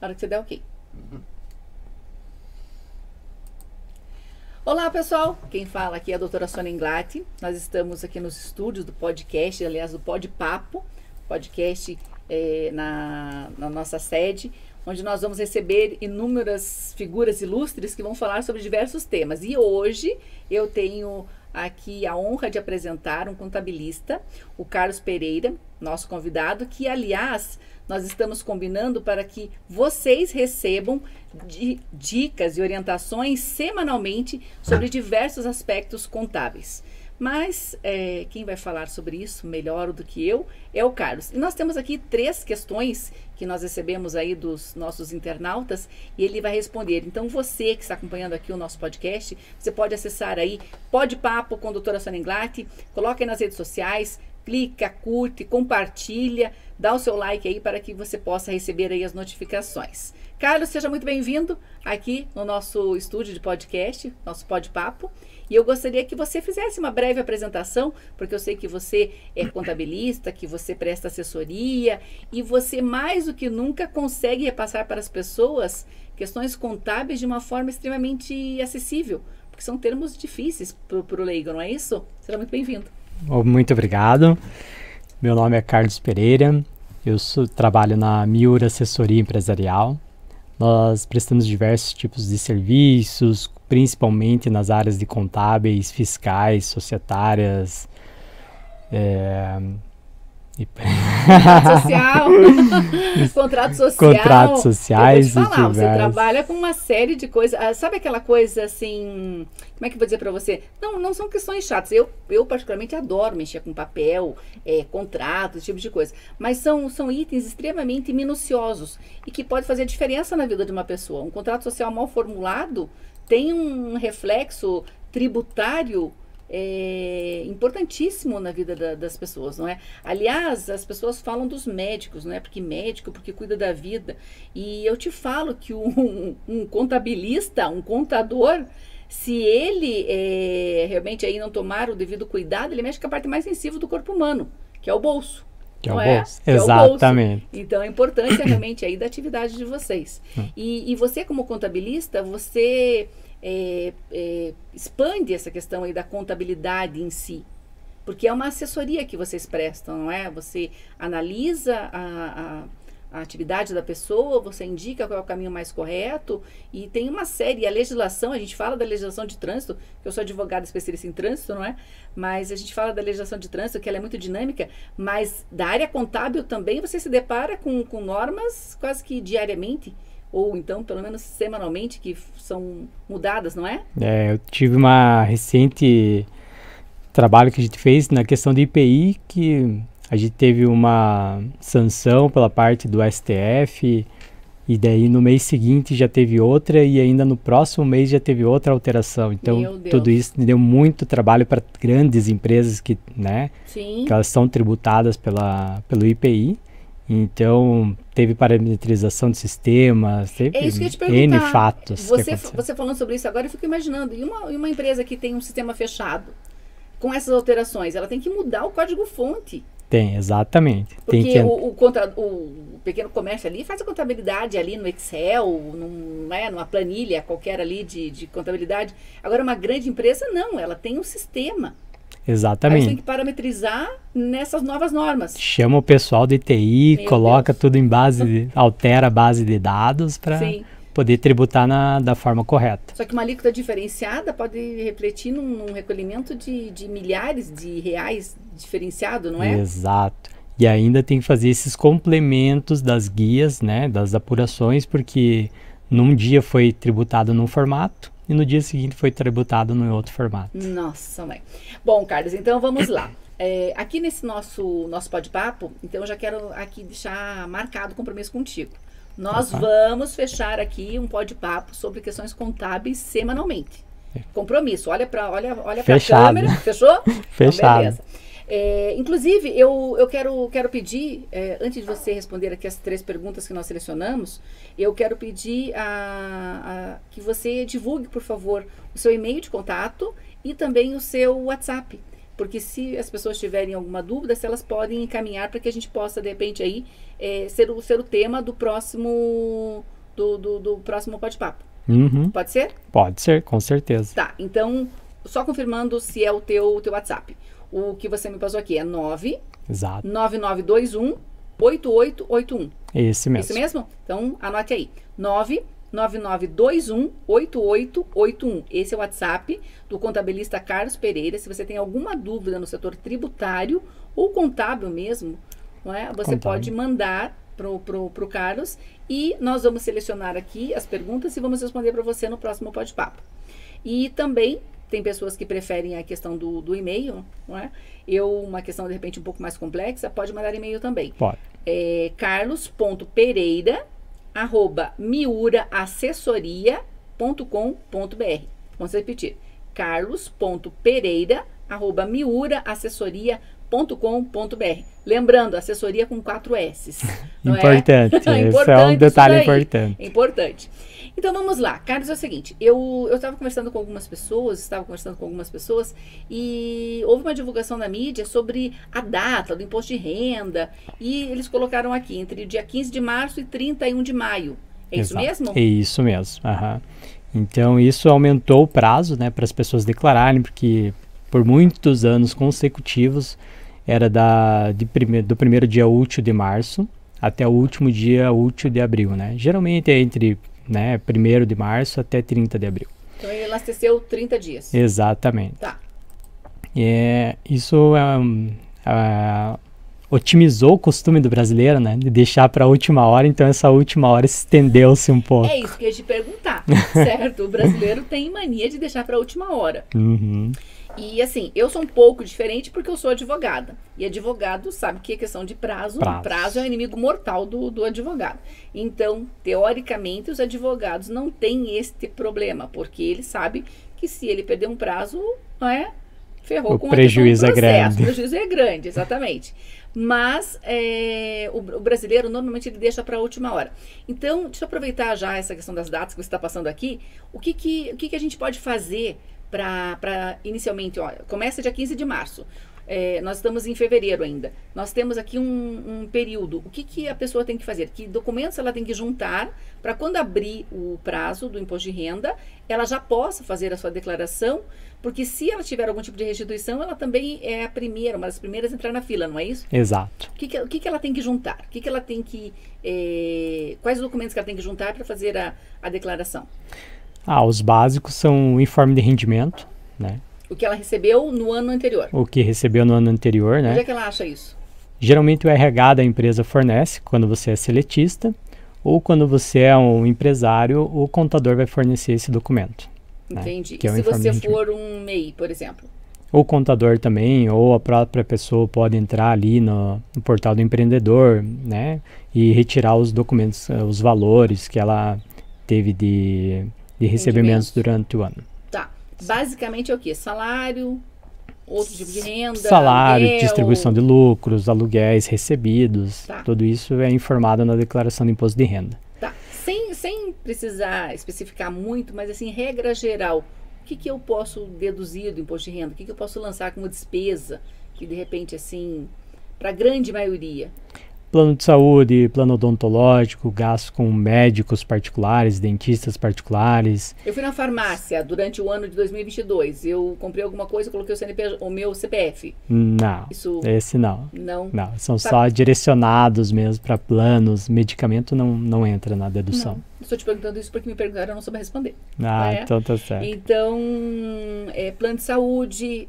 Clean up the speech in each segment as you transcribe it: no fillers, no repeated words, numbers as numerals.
Na hora que você der ok. Olá, pessoal. Quem fala aqui é a doutora Sônia Inglatti. Nós estamos aqui nos estúdios do podcast, aliás, do Pod Papo, podcast na nossa sede, onde nós vamos receber inúmeras figuras ilustres que vão falar sobre diversos temas. E hoje eu tenho aqui a honra de apresentar um contabilista, o Carlos Pereira, nosso convidado, que, aliás, nós estamos combinando para que vocês recebam dicas e orientações semanalmente sobre diversos aspectos contábeis. Mas quem vai falar sobre isso melhor do que eu é o Carlos. E nós temos aqui 3 questões que nós recebemos aí dos nossos internautas e ele vai responder. Então você que está acompanhando aqui o nosso podcast, você pode acessar aí Pod Papo com a doutora Sônia Inglatti, coloca aí nas redes sociais, clica, curte, compartilha, dá o seu like aí para que você possa receber aí as notificações. Carlos, seja muito bem-vindo aqui no nosso estúdio de podcast, nosso Pod Papo. E eu gostaria que você fizesse uma breve apresentação, porque eu sei que você é contabilista, que você presta assessoria e você mais do que nunca consegue repassar para as pessoas questões contábeis de uma forma extremamente acessível, porque são termos difíceis para o leigo, não é isso? Seja muito bem-vindo. Muito obrigado. Meu nome é Carlos Pereira, eu trabalho na Miura Assessoria Empresarial. Nós prestamos diversos tipos de serviços, principalmente nas áreas de contábeis, fiscais, societárias, Contrato social, contratos sociais. Eu vou te falar, você trabalha com uma série de coisas. Sabe aquela coisa assim, como é que eu vou dizer para você? Não são questões chatas. Eu particularmente adoro mexer com papel, contratos, esse tipo de coisa. Mas são itens extremamente minuciosos e que pode fazer diferença na vida de uma pessoa. Um contrato social mal formulado tem um reflexo tributário importantíssimo na vida das pessoas, não é? Aliás, as pessoas falam dos médicos, não é? Porque cuida da vida. E eu te falo que um contabilista, um contador, se ele realmente aí não tomar o devido cuidado, ele mexe com a parte mais sensível do corpo humano, que é o bolso. Que é o bolso. Exatamente. Então, a importância realmente aí da atividade de vocês. E você, como contabilista, você expande essa questão aí da contabilidade em si, porque é uma assessoria que vocês prestam, não é? Você analisa a atividade da pessoa, você indica qual é o caminho mais correto e tem uma série, a legislação, a gente fala da legislação de trânsito, que eu sou advogada especialista em trânsito, não é? Mas a gente fala da legislação de trânsito, que ela é muito dinâmica, mas da área contábil também você se depara com normas quase que diariamente, ou então, pelo menos semanalmente, que são mudadas, não é? Eu tive uma recente trabalho que a gente fez na questão de IPI, que a gente teve uma sanção pela parte do STF, e daí no mês seguinte já teve outra, e ainda no próximo mês já teve outra alteração. Então, tudo isso deu muito trabalho para grandes empresas que, né, Sim. que elas são tributadas pelo IPI. Então, teve parametrização de sistemas, teve isso que eu ia te N perguntar. fatos. Você falando sobre isso agora, eu fico imaginando, e uma empresa que tem um sistema fechado, com essas alterações, ela tem que mudar o código-fonte. Tem, exatamente. Porque tem que... o pequeno comércio ali faz a contabilidade ali no Excel, numa planilha qualquer ali de contabilidade. Agora, uma grande empresa, não, ela tem um sistema. Exatamente. Aí você tem que parametrizar nessas novas normas. Chama o pessoal de TI, coloca tudo em altera a base de dados para poder tributar da forma correta. Só que uma alíquota diferenciada pode refletir num recolhimento de milhares de reais diferenciado, não é? Exato. E ainda tem que fazer esses complementos das guias, né, das apurações, porque num dia foi tributado num formato, e no dia seguinte foi tributado em outro formato. Nossa, mãe. Bom, Carlos, então vamos lá. Aqui nesse nosso bate-papo, então eu já quero aqui deixar marcado o compromisso contigo. Nós vamos fechar aqui um bate-papo sobre questões contábeis semanalmente. Compromisso. Olha para a câmera. Fechou? Fechado. Então, beleza. Inclusive, eu quero pedir, antes de você responder aqui as 3 perguntas que nós selecionamos, eu quero pedir que você divulgue, por favor, o seu e-mail de contato e também o seu WhatsApp, porque se as pessoas tiverem alguma dúvida, se elas podem encaminhar para que a gente possa, de repente, aí, ser o tema do próximo do próximo bate-papo. Uhum. Pode ser? Pode ser, com certeza. Tá, então, só confirmando se é o teu WhatsApp. O que você me passou aqui é 99921-8881. Esse mesmo. Esse mesmo? Então, anote aí. 99921-8881. Esse é o WhatsApp do contabilista Carlos Pereira. Se você tem alguma dúvida no setor tributário ou contábil mesmo, não é? Você pode mandar pro Carlos e nós vamos selecionar aqui as perguntas e vamos responder para você no próximo bate-papo. E também tem pessoas que preferem a questão do e-mail, não é? Uma questão de repente um pouco mais complexa, pode mandar e-mail também. Pode. carlos.pereira@miuraassessoria.com.br. Vamos repetir. carlos.pereira@miuraassessoria.com.br. Lembrando, assessoria com 4 S's. Importante. Esse é um detalhe importante. É importante. Então vamos lá, Carlos, é o seguinte, eu estava conversando com algumas pessoas, e houve uma divulgação na mídia sobre a data do imposto de renda e eles colocaram aqui entre o dia 15 de março e 31 de maio. É isso mesmo? É isso mesmo. Uhum. Então isso aumentou o prazo, né, para as pessoas declararem, porque por muitos anos consecutivos era do primeiro dia útil de março até o último dia útil de abril, né? Geralmente é entre 1º de março até 30 de abril. Então ele elasteceu 30 dias. Exatamente. Tá. Isso otimizou o costume do brasileiro, né? De deixar para a última hora, então essa última hora estendeu-se um pouco. É isso que eu ia te perguntar, certo? O brasileiro tem mania de deixar para a última hora. Uhum. E assim, eu sou um pouco diferente porque eu sou advogada. E advogado sabe que é questão de prazo. Prazo é o inimigo mortal do advogado. Então, teoricamente, os advogados não têm este problema, porque ele sabe que se ele perder um prazo, ferrou com o prejuízo é grande. O prejuízo é grande, exatamente. Mas o brasileiro normalmente ele deixa para a última hora. Então, deixa eu aproveitar já essa questão das datas que você está passando aqui. O que a gente pode fazer para inicialmente, começa dia 15 de março. Nós estamos em fevereiro ainda. Nós temos aqui um período. O que a pessoa tem que fazer? Que documentos ela tem que juntar para quando abrir o prazo do imposto de renda, ela já possa fazer a sua declaração, porque se ela tiver algum tipo de restituição, ela também é uma das primeiras a entrar na fila, não é isso? Exato. O que ela tem que juntar? Quais documentos que ela tem que juntar para fazer a declaração? Os básicos são o informe de rendimento, né? O que ela recebeu no ano anterior. O que recebeu no ano anterior, né? Onde é que ela acha isso? Geralmente o RH da empresa fornece quando você é seletista, ou quando você é um empresário, o contador vai fornecer esse documento. Entendi. Né? Que é se você for um MEI, por exemplo? O contador também, ou a própria pessoa pode entrar ali no portal do empreendedor, né? E retirar os documentos, os valores que ela teve de recebimentos durante o ano. Tá. Basicamente é o quê? Salário, outro tipo de renda, salário, aluguel, distribuição de lucros, aluguéis recebidos, tudo isso é informado na declaração de imposto de renda. Tá. Sem precisar especificar muito, mas assim, regra geral, o que eu posso deduzir do imposto de renda? O que eu posso lançar como despesa que de repente assim, para a grande maioria? Plano de saúde, plano odontológico, gasto com médicos particulares, dentistas particulares. Eu fui na farmácia durante o ano de 2022. Eu comprei alguma coisa, coloquei o meu CPF. Não, esse não. Não? Não, são só direcionados mesmo para planos. Medicamento não entra na dedução. Não. Estou te perguntando isso porque me perguntaram e eu não soube responder. Então tá certo. Então, plano de saúde,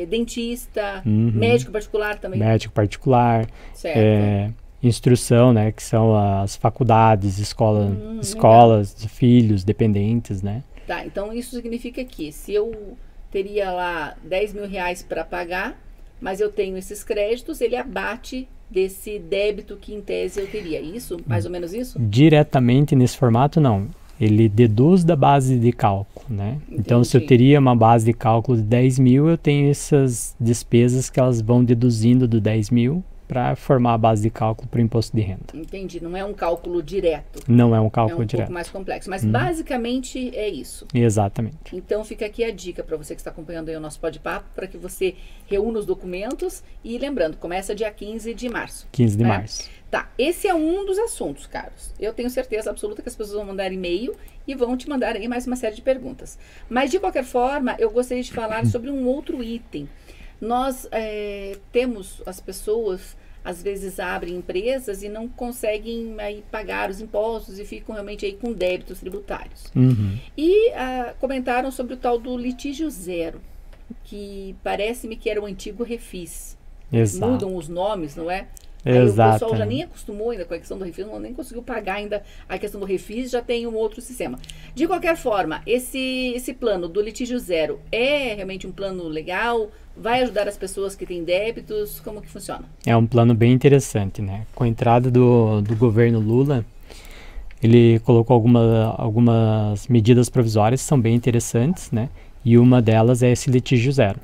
dentista, médico particular também. Médico particular. Certo. Instrução, né, que são as faculdades, escolas de filhos, dependentes, né. Tá, então isso significa que se eu teria lá 10 mil reais para pagar, mas eu tenho esses créditos, ele abate desse débito que em tese eu teria. Isso? Mais ou menos isso? Diretamente nesse formato, não. Ele deduz da base de cálculo, né? Entendi. Então, se eu teria uma base de cálculo de 10 mil, eu tenho essas despesas que elas vão deduzindo do 10 mil para formar a base de cálculo para o imposto de renda. Entendi, não é um cálculo direto. Não é um cálculo é um direto. pouco mais complexo, mas basicamente é isso. Exatamente. Então fica aqui a dica para você que está acompanhando aí o nosso Pode-Papo, para que você reúna os documentos e lembrando, começa dia 15 de março. 15 de né? março. Tá, esse é um dos assuntos, Carlos. Eu tenho certeza absoluta que as pessoas vão mandar e-mail e vão te mandar aí mais uma série de perguntas. Mas, de qualquer forma, eu gostaria de falar sobre um outro item. Nós temos as pessoas, às vezes, abrem empresas e não conseguem aí pagar os impostos e ficam realmente aí com débitos tributários. E comentaram sobre o tal do litígio zero, que parece-me que era o antigo Refis. Exato. Mudam os nomes, não é? Aí o pessoal já nem acostumou ainda com a questão do refis, nem conseguiu pagar ainda a questão do refis, já tem um outro sistema. De qualquer forma, esse plano do litígio zero é realmente um plano legal? Vai ajudar as pessoas que têm débitos? Como que funciona? É um plano bem interessante, né? Com a entrada do governo Lula, ele colocou algumas medidas provisórias que são bem interessantes, né? E uma delas é esse litígio zero.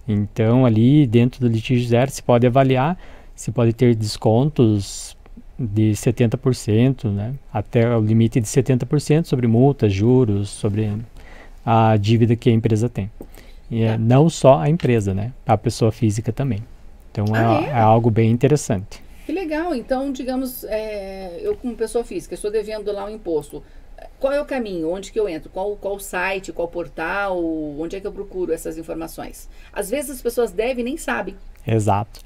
Então, ali dentro do litígio zero, se pode avaliar, se pode ter descontos de 70%, né? Até o limite de 70% sobre multas, juros, sobre a dívida que a empresa tem. E não só a empresa, né? A pessoa física também. Então, é algo bem interessante. Que legal. Então, digamos, eu como pessoa física, estou devendo lá um imposto. Qual é o caminho? Onde que eu entro? Qual site, qual portal? Onde é que eu procuro essas informações? Às vezes as pessoas devem e nem sabem. Exato.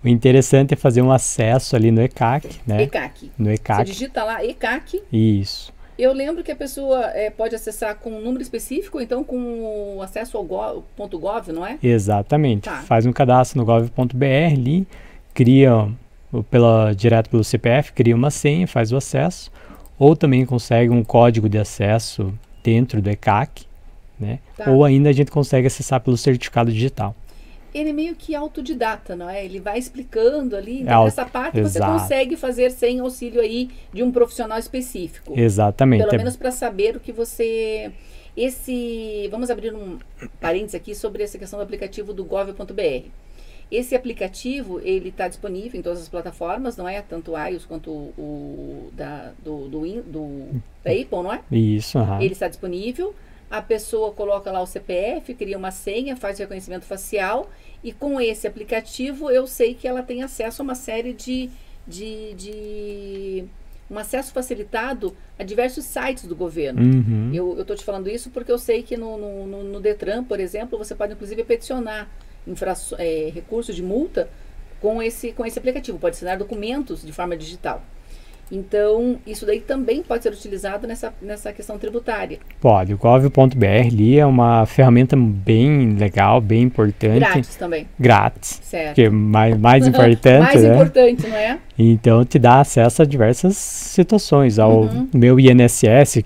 O interessante é fazer um acesso ali no ECAC, né? ECAC. No ECAC. Você digita lá ECAC. Isso. Eu lembro que a pessoa pode acessar com um número específico, ou então com o acesso ao .gov, não é? Exatamente. Tá. Faz um cadastro no gov.br ali, cria direto pelo CPF, cria uma senha, faz o acesso, ou também consegue um código de acesso dentro do ECAC, né? Tá. Ou ainda a gente consegue acessar pelo certificado digital. Ele é meio que autodidata, não é? Ele vai explicando ali, então nessa parte você consegue fazer sem auxílio aí de um profissional específico. Exatamente. Pelo menos para saber o que você... Vamos abrir um parênteses aqui sobre essa questão do aplicativo do gov.br. Esse aplicativo, ele está disponível em todas as plataformas, não é? Tanto o iOS quanto o da Apple, não é? Isso, Ele está disponível. A pessoa coloca lá o CPF, cria uma senha, faz reconhecimento facial e com esse aplicativo eu sei que ela tem acesso a uma série um acesso facilitado a diversos sites do governo. Eu estou te falando isso porque eu sei que no Detran, por exemplo, você pode inclusive peticionar recursos de multa com esse aplicativo, pode assinar documentos de forma digital. Então, isso daí também pode ser utilizado nessa questão tributária. Pode. O gov.br ali é uma ferramenta bem legal, bem importante. Grátis também. Grátis. Certo. Que é mais importante, mais né? importante, não é? Então, te dá acesso a diversas situações. Ao meu INSS,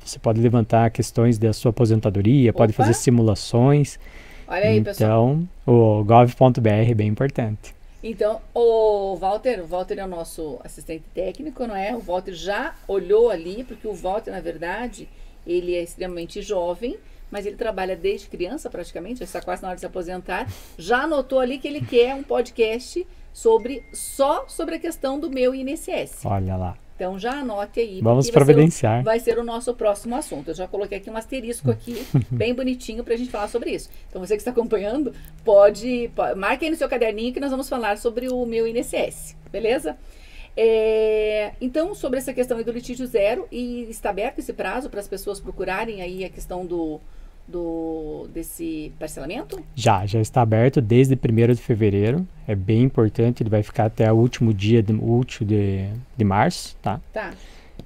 você pode levantar questões da sua aposentadoria, pode fazer simulações. Olha aí, pessoal. Então, o gov.br é bem importante. Então, o Walter é o nosso assistente técnico, não é? O Walter já olhou ali, porque o Walter, na verdade, ele é extremamente jovem, mas ele trabalha desde criança praticamente, já está quase na hora de se aposentar. Já anotou ali que ele quer um podcast só sobre a questão do meu INSS. Olha lá. Então já anote aí. Vamos providenciar. Vai ser o nosso próximo assunto. Eu já coloquei aqui um asterisco aqui, bem bonitinho, para a gente falar sobre isso. Então você que está acompanhando, marque aí no seu caderninho que nós vamos falar sobre o meu INSS, beleza? Então, sobre essa questão aí do litígio zero, e está aberto esse prazo para as pessoas procurarem aí a questão desse parcelamento? Já está aberto desde 1º de fevereiro. É bem importante, ele vai ficar até o último dia útil de março, tá? Tá.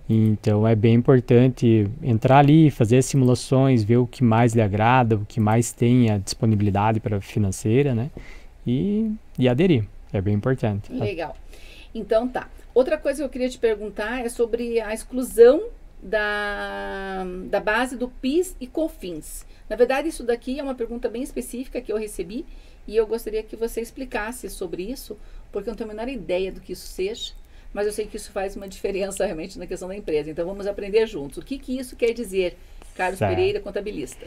Então é bem importante entrar ali, fazer as simulações, ver o que mais lhe agrada, o que mais tem a disponibilidade para financeira, né? E aderir. É bem importante. Legal. Então tá. Outra coisa que eu queria te perguntar é sobre a exclusão da base do PIS e COFINS. Na verdade, isso daqui é uma pergunta bem específica que eu recebi e eu gostaria que você explicasse sobre isso, porque eu não tenho a menor ideia do que isso seja, mas eu sei que isso faz uma diferença realmente na questão da empresa. Então, vamos aprender juntos. O que isso quer dizer, Carlos Pereira, contabilista?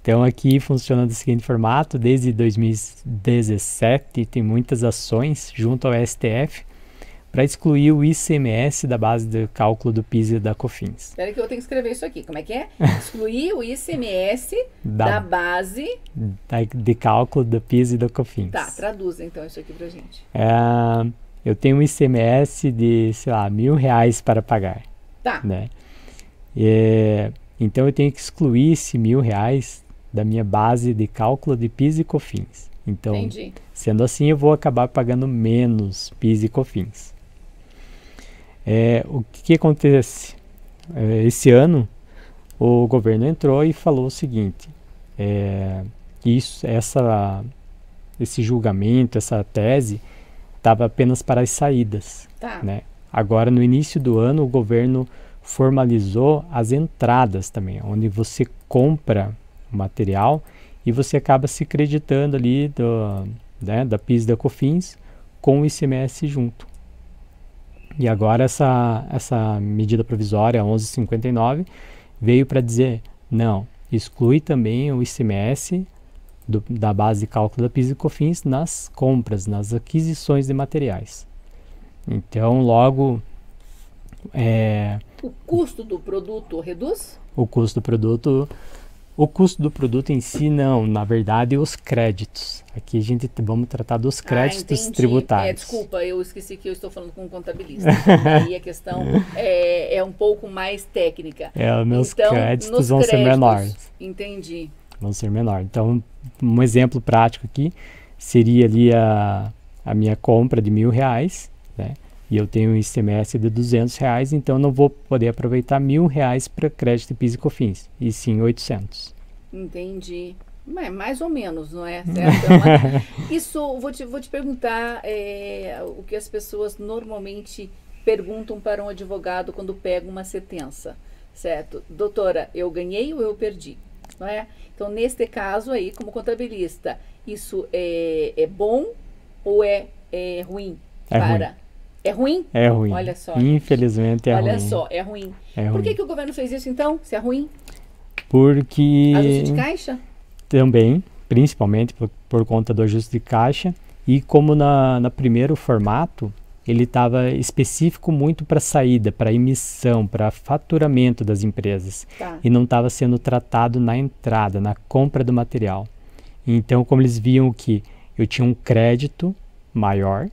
Então aqui funciona do seguinte formato, desde 2017 tem muitas ações junto ao STF para excluir o ICMS da base de cálculo do PIS e da COFINS. Espera que eu tenho que escrever isso aqui. Como é que é? Excluir o ICMS da base de cálculo do PIS e da COFINS. Tá, traduz então isso aqui pra gente. Eu tenho um ICMS de, sei lá, R$1.000 para pagar. Tá. Né? Então eu tenho que excluir esse R$1.000 da minha base de cálculo de PIS e COFINS. Então, entendi. Sendo assim, eu vou acabar pagando menos PIS e COFINS. O que acontece? Esse ano, o governo entrou e falou o seguinte, esse julgamento, essa tese, estava apenas para as saídas. Tá. Né? Agora, no início do ano, o governo formalizou as entradas também, onde você compra o material e você acaba se creditando ali da PIS e da COFINS com o ICMS junto. E agora essa medida provisória 1159 veio para dizer, não, exclui também o ICMS da base de cálculo da PIS e COFINS nas compras, nas aquisições de materiais. Então, logo... O custo do produto reduz? O custo do produto em si, não. Na verdade, os créditos. Aqui vamos tratar dos créditos tributários. Desculpa, eu esqueci que eu estou falando com um contabilista. Aí a questão é um pouco mais técnica. Meus créditos vão ser menores. Entendi. Vão ser menores. Então, um exemplo prático aqui seria ali a minha compra de R$1.000, né? E eu tenho um ICMS de R$200, então eu não vou poder aproveitar R$1.000 para crédito de PIS e COFINS, e sim 800. Entendi. Mais ou menos, não é? Certo? Isso, vou te perguntar o que as pessoas normalmente perguntam para um advogado quando pega uma sentença, certo? Doutora, eu ganhei ou eu perdi? Não é? Então, neste caso aí, como contabilista, isso é bom ou é ruim? Ruim. É ruim? É ruim. Olha só. Infelizmente ruim. Olha só, é ruim. Por que o governo fez isso então, se é ruim? Porque... Ajuste de caixa? Também, principalmente por conta do ajuste de caixa. E como no primeiro formato, ele estava específico muito para saída, para emissão, para faturamento das empresas. Tá. E não estava sendo tratado na entrada, na compra do material. Então, como eles viam que eu tinha um crédito maior,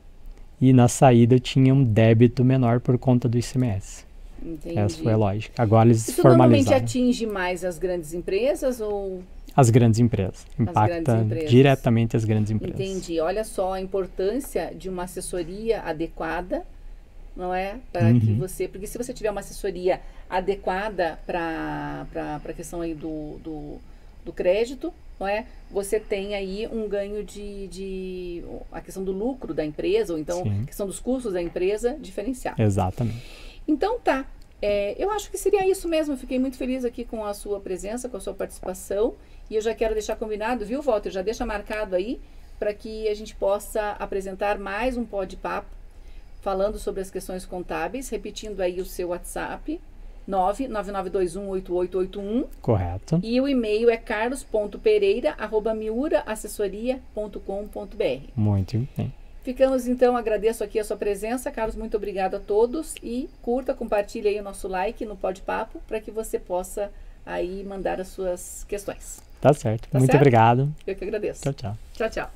e na saída eu tinha um débito menor por conta do ICMS. Entendi. Essa foi a lógica. Agora eles Isso formalizaram. Normalmente atinge mais as grandes empresas ou... As grandes empresas. Impacta diretamente as grandes empresas. Entendi. Olha só a importância de uma assessoria adequada, não é? Para que você... Porque se você tiver uma assessoria adequada para a questão aí do crédito, não é? Você tem aí um ganho de a questão do lucro da empresa, ou então a questão dos custos da empresa diferenciado. Exatamente. Então tá, eu acho que seria isso mesmo. Eu fiquei muito feliz aqui com a sua presença, com a sua participação, e eu já quero deixar combinado, viu, Walter? Já deixa marcado aí para que a gente possa apresentar mais um Pode-Papo falando sobre as questões contábeis, repetindo aí o seu WhatsApp, 999218881. Correto. E o e-mail é carlos.pereira@miuraassessoria.com.br. Muito bem. Ficamos então, agradeço aqui a sua presença, Carlos, muito obrigado a todos e curta, compartilhe aí o nosso like no Pode-Papo para que você possa aí mandar as suas questões. Tá certo. Tá muito certo? obrigado. Eu que agradeço. Tchau, tchau. Tchau, tchau.